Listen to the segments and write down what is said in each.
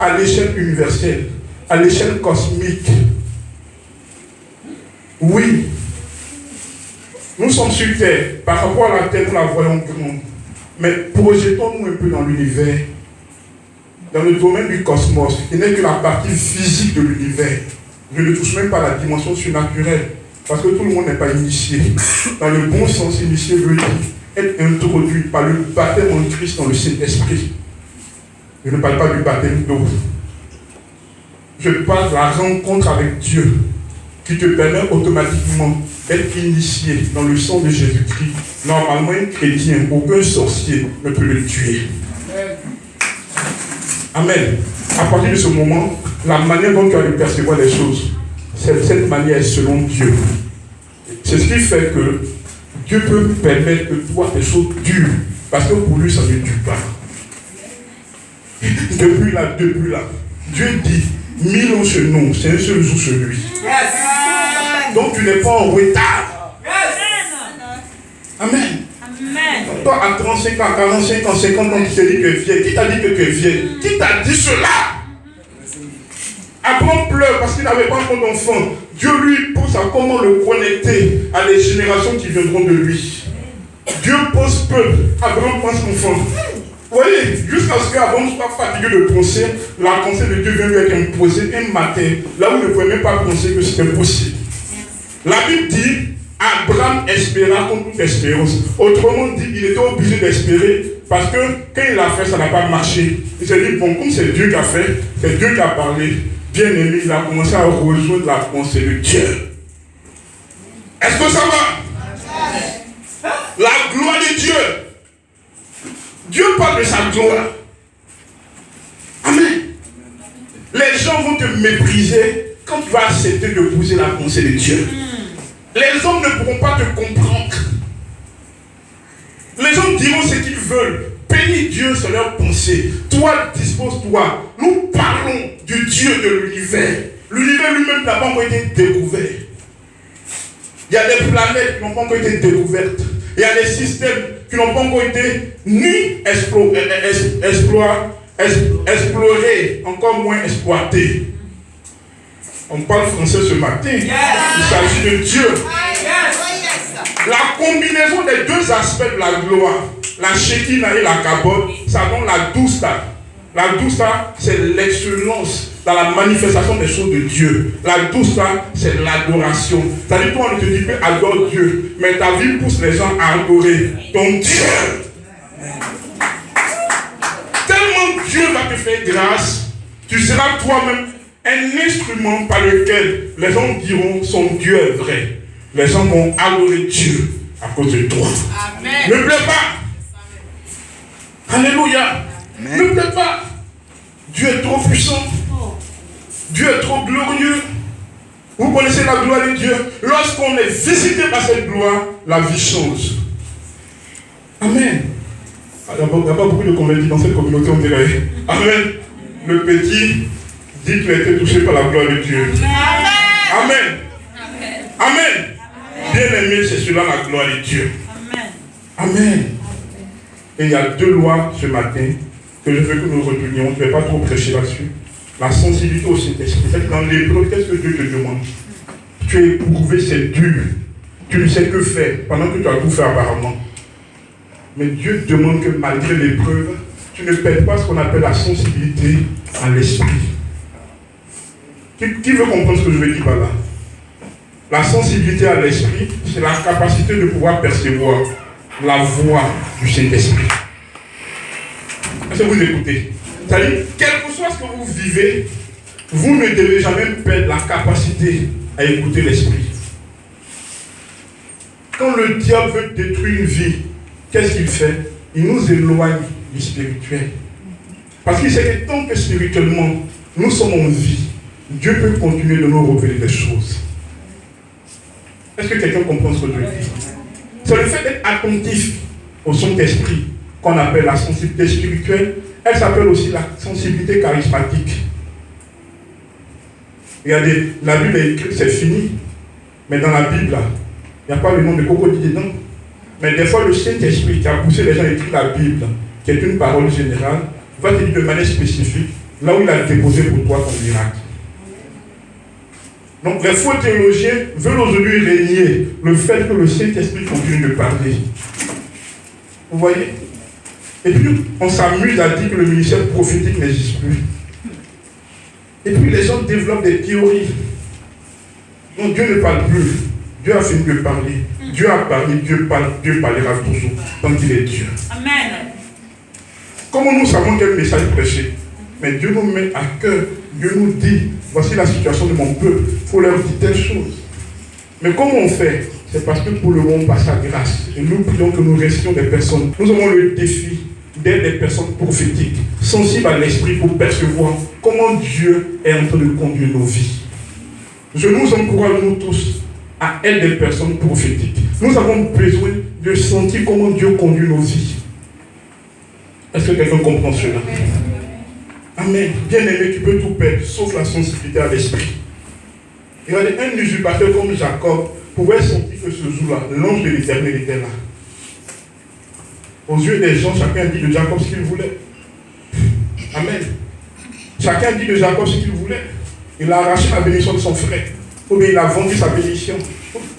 à l'échelle universelle, à l'échelle cosmique. Oui, nous sommes sur Terre. Par rapport à la Terre, nous la voyons grande. Mais projetons-nous un peu dans l'univers, dans le domaine du cosmos, qui n'est que la partie physique de l'univers. Je ne touche même pas la dimension surnaturelle, parce que tout le monde n'est pas initié. Dans le bon sens, initié veut dire être introduit par le baptême en Christ dans le Saint-Esprit. Je ne parle pas du baptême d'eau. Je parle de la rencontre avec Dieu, qui te permet automatiquement d'être initié dans le sang de Jésus-Christ. Normalement, un chrétien, aucun sorcier ne peut le tuer. Amen. À partir de ce moment, la manière dont tu as de percevoir les choses, cette manière est selon Dieu. C'est ce qui fait que Dieu peut permettre que toi, tes choses durent. Parce que pour lui, ça ne dure pas. Depuis là, Dieu dit, 1000 ans chez nous, c'est un seul jour chez lui. Yes. Donc tu n'es pas en retard. Yes. Amen. Amen. Donc, toi, à 35 ans, 45 ans, 50 ans, tu te dis que viens. Qui t'a dit que tu es vieille? Qui t'a dit cela? Abraham pleure parce qu'il n'avait pas encore d'enfant. Dieu lui pousse à comment le connecter à les générations qui viendront de lui. Dieu pense peuple, Abraham pense enfant. Vous voyez, jusqu'à ce qu'Abraham soit fatigué de penser, la pensée de Dieu vient lui être imposée un matin, là où il ne pouvait même pas penser que c'était possible. La Bible dit, Abraham espéra contre toute espérance. Autrement dit, il était obligé d'espérer parce que quand il a fait, ça n'a pas marché. Il s'est dit, bon, comme c'est Dieu qui a fait, c'est Dieu qui a parlé, bien aimé, il a commencé à rejoindre la pensée de Dieu. Est-ce que ça va? La gloire de Dieu. Dieu parle de sa gloire. Amen. Les gens vont te mépriser quand tu vas accepter de pousser la pensée de Dieu. Les hommes ne pourront pas te comprendre. Les gens diront ce qu'ils veulent. Bénis Dieu sur leur pensée. Toi, dispose-toi. Nous parlons du Dieu de l'univers. L'univers lui-même n'a pas encore été découvert. Il y a des planètes qui n'ont pas encore été découvertes. Il y a des systèmes qui n'ont pas encore été ni explorés, encore moins exploités. On parle français ce matin. Yes. Il s'agit de Dieu. Yes. La combinaison des deux aspects de la gloire, la Shekinah et la Kabod, ça donne la dousta. La dousta, c'est l'excellence dans la manifestation des choses de Dieu. La dousta, c'est l'adoration. C'est-à-dire, toi, on te dit que adore Dieu, mais ta vie pousse les gens à adorer ton Dieu. Tellement Dieu va te faire grâce, tu seras toi-même un instrument par lequel les gens diront son Dieu est vrai. Les gens vont adorer Dieu à cause de toi. Amen. Ne pleure pas. Alléluia. Amen. Ne pleure pas. Dieu est trop puissant. Dieu est trop glorieux. Vous connaissez la gloire de Dieu. Lorsqu'on est visité par cette gloire, la vie change. Amen. Il n'y a pas beaucoup de convertis dans cette communauté, on dirait. Amen. Le petit dit qu'il a été touché par la gloire de Dieu. Amen. Amen. Amen. Bien-aimé, c'est cela la gloire de Dieu. Amen. Amen. Et il y a deux lois ce matin que je veux que nous retenions. Je ne vais pas trop prêcher là-dessus. La sensibilité au Saint-Esprit. C'est dans l'hébreu, qu'est-ce que Dieu te demande? Tu es éprouvé, c'est dur. Tu ne sais que faire pendant que tu as tout fait apparemment. Mais Dieu demande que malgré l'épreuve, tu ne perds pas ce qu'on appelle la sensibilité à l'esprit. Qui veut comprendre ce que je veux dire par là? La sensibilité à l'esprit, c'est la capacité de pouvoir percevoir la voix du Saint-Esprit. Est-ce que vous écoutez? C'est-à-dire, quel que soit ce que vous vivez, vous ne devez jamais perdre la capacité à écouter l'esprit. Quand le diable veut détruire une vie, qu'est-ce qu'il fait? Il nous éloigne du spirituel. Parce qu'il sait que tant que spirituellement, nous sommes en vie, Dieu peut continuer de nous révéler des choses. Est-ce que quelqu'un comprend ce que je dis? C'est le fait d'être attentif au Saint-Esprit qu'on appelle la sensibilité spirituelle. Elle s'appelle aussi la sensibilité charismatique. Regardez, la Bible est écrite, c'est fini. Mais dans la Bible, il n'y a pas le nom de crocodile dedans. Mais des fois, le Saint-Esprit qui a poussé les gens à écrire la Bible, qui est une parole générale, va te dire de manière spécifique, là où il a déposé pour toi ton miracle. Donc les faux théologiens veulent aujourd'hui régner le fait que le Saint-Esprit continue de parler. Vous voyez? Et puis on s'amuse à dire que le ministère prophétique n'existe plus. Et puis les gens développent des théories. Donc Dieu ne parle plus. Dieu a fini de parler. Dieu a parlé, Dieu parle, Dieu parlera toujours. Tant qu'il est Dieu. Amen. Comment nous savons quel message prêcher? Mais Dieu nous met à cœur. Dieu nous dit, voici la situation de mon peuple. Il faut leur dire telle chose. Mais comment on fait? C'est parce que pour le moment, on passe à grâce. Et nous prions que nous restions des personnes. Nous avons le défi d'être des personnes prophétiques, sensibles à l'esprit pour percevoir comment Dieu est en train de conduire nos vies. Je nous encourage, nous tous, à être des personnes prophétiques. Nous avons besoin de sentir comment Dieu conduit nos vies. Est-ce que quelqu'un comprend cela? Amen. Bien-aimé, tu peux tout perdre, sauf la sensibilité à l'esprit. Regardez, un usurpateur comme Jacob pouvait sentir que ce jour-là, l'ange de l'Éternel était là. Aux yeux des gens, chacun dit de Jacob ce qu'il voulait. Amen. Chacun dit de Jacob ce qu'il voulait. Il a arraché la bénédiction de son frère. Ou bien il a vendu sa bénédiction.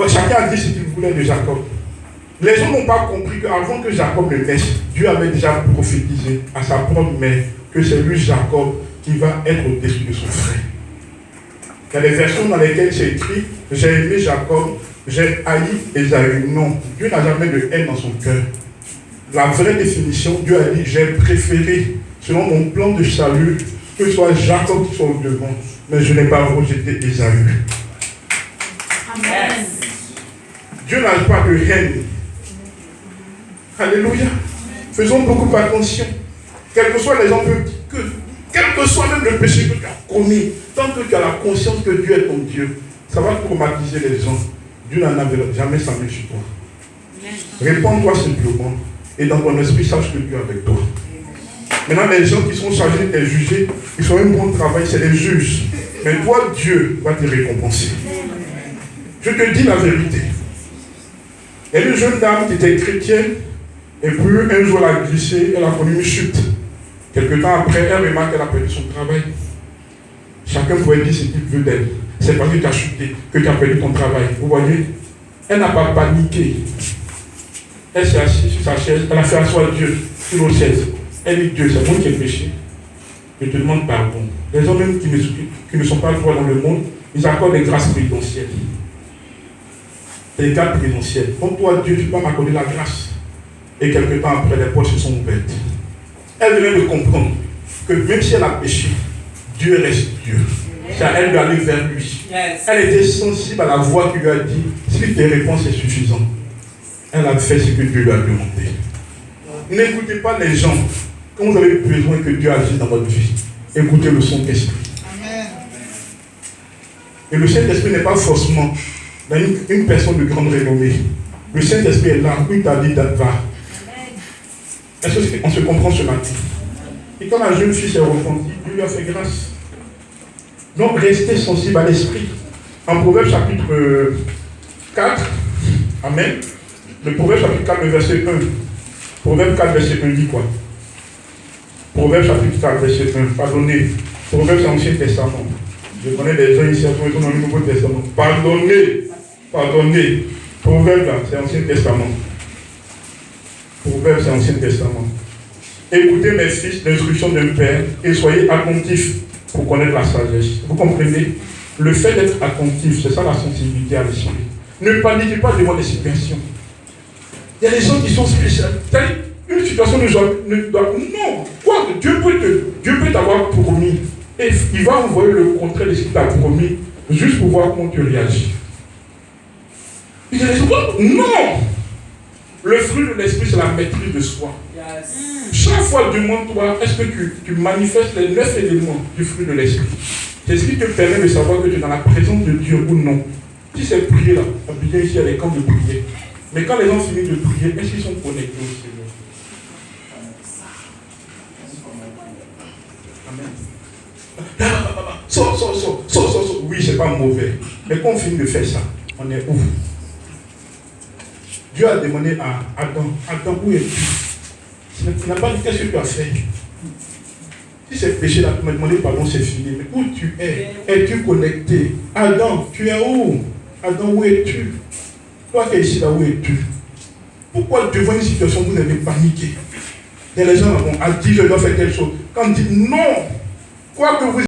Chacun a dit ce qu'il voulait de Jacob. Les gens n'ont pas compris qu'avant que Jacob ne naisse, Dieu avait déjà prophétisé à sa propre mère que c'est lui, Jacob, qui va être au-dessus de son frère. Il y a des versions dans lesquelles c'est écrit « J'ai aimé Jacob, j'ai haï Ésaü ». Non, Dieu n'a jamais de haine dans son cœur. La vraie définition, Dieu a dit « J'ai préféré, selon mon plan de salut, que ce soit Jacob qui soit au devant, mais je n'ai pas rejeté Ésaü. » Amen. Dieu n'a pas de haine. Alléluia. Faisons beaucoup attention. Quels que soient les gens quel que soit même le péché que tu as commis, tant que tu as la conscience que Dieu est ton Dieu, ça va traumatiser les gens. Dieu n'en a jamais semblé sur toi. Réponds-toi simplement et dans ton esprit, sache que Dieu est avec toi. Maintenant, les gens qui sont chargés de juger, ils font un bon travail, c'est les juges. Mais toi, Dieu va te récompenser. Je te dis la vérité. Il y a une jeune dame qui était chrétienne, et puis un jour elle a glissé, elle a connu une chute. Quelque temps après, elle remarque qu'elle a perdu son travail. Chacun pouvait dire ce qu'il veut d'elle. C'est parce que tu as chuté, que tu as perdu ton travail. Vous voyez? Elle n'a pas paniqué. Elle s'est assise sur sa chaise, elle a fait asseoir Dieu sur l'autre chaise. Elle dit Dieu, c'est moi qui ai péché. Je te demande pardon. Les hommes même qui ne sont pas droits dans le monde, ils accordent des grâces présidentielles. Des grâces présidentielles. Comme toi, Dieu, tu peux m'accorder la grâce. Et quelque temps après, les portes se sont ouvertes. Elle venait de comprendre que même si elle a péché, Dieu reste Dieu. C'est à elle d'aller vers lui. Yes. Elle était sensible à la voix qui lui a dit, si tes réponses sont suffisantes, elle a fait ce que Dieu lui a demandé. N'écoutez pas les gens. Quand vous avez besoin que Dieu agisse dans votre vie, écoutez le Saint-Esprit. Et le Saint-Esprit n'est pas forcément dans une personne de grande renommée. Le Saint-Esprit est là où il t'a dit va. Est-ce qu'on se comprend ce matin? Et quand la jeune fille s'est repentie, Dieu lui a fait grâce. Donc restez sensible à l'esprit. En Proverbe chapitre 4, Amen. Le Proverbe chapitre 4, le verset 1. Proverbe 4, verset 1 dit quoi? Proverbe chapitre 4, verset 1. Pardonnez. Proverbe c'est l'Ancien Testament. Je connais des gens ici qui sont dans le Nouveau Testament. Pardonnez. Pardonnez. Proverbe là, c'est l'Ancien Testament. Proverbe, c'est l'Ancien Testament. Écoutez mes fils, l'instruction d'un père et soyez attentifs pour connaître la sagesse. Vous comprenez? Le fait d'être attentif, c'est ça la sensibilité à l'esprit. Ne paniquez pas devant les situations. Il y a des gens qui sont spéciaux. Une situation ne doit... Non! Quoi? Dieu peut t'avoir promis. Et il va envoyer le contraire de ce qu'il t'a promis, juste pour voir comment tu réagis. Il y a des gens... Non! Le fruit de l'esprit, c'est la maîtrise de soi. Yes. Chaque fois, demande-toi, est-ce que tu manifestes les 9 éléments du fruit de l'esprit? C'est ce qui te permet de savoir que tu es dans la présence de Dieu ou non. Si c'est prier là, bien ici, il y a des camps de prière. Mais quand les gens finissent de prier, est-ce qu'ils sont connectés au Seigneur? Amen. So. Oui, c'est pas mauvais. Mais quand on finit de faire ça, on est où? Dieu a demandé à Adam, où es-tu? Tu n'as pas dit qu'est-ce que tu as fait. Si c'est péché là, tu m'as demandé pardon, c'est fini. Mais où tu es? Es-tu connecté? Adam, tu es où? Adam, où es-tu? Toi qui es ici, là, où es-tu? Pourquoi devant une situation, vous avez paniqué? Et les gens ont dit, je dois faire quelque chose. Quand on dit non, quoi que vous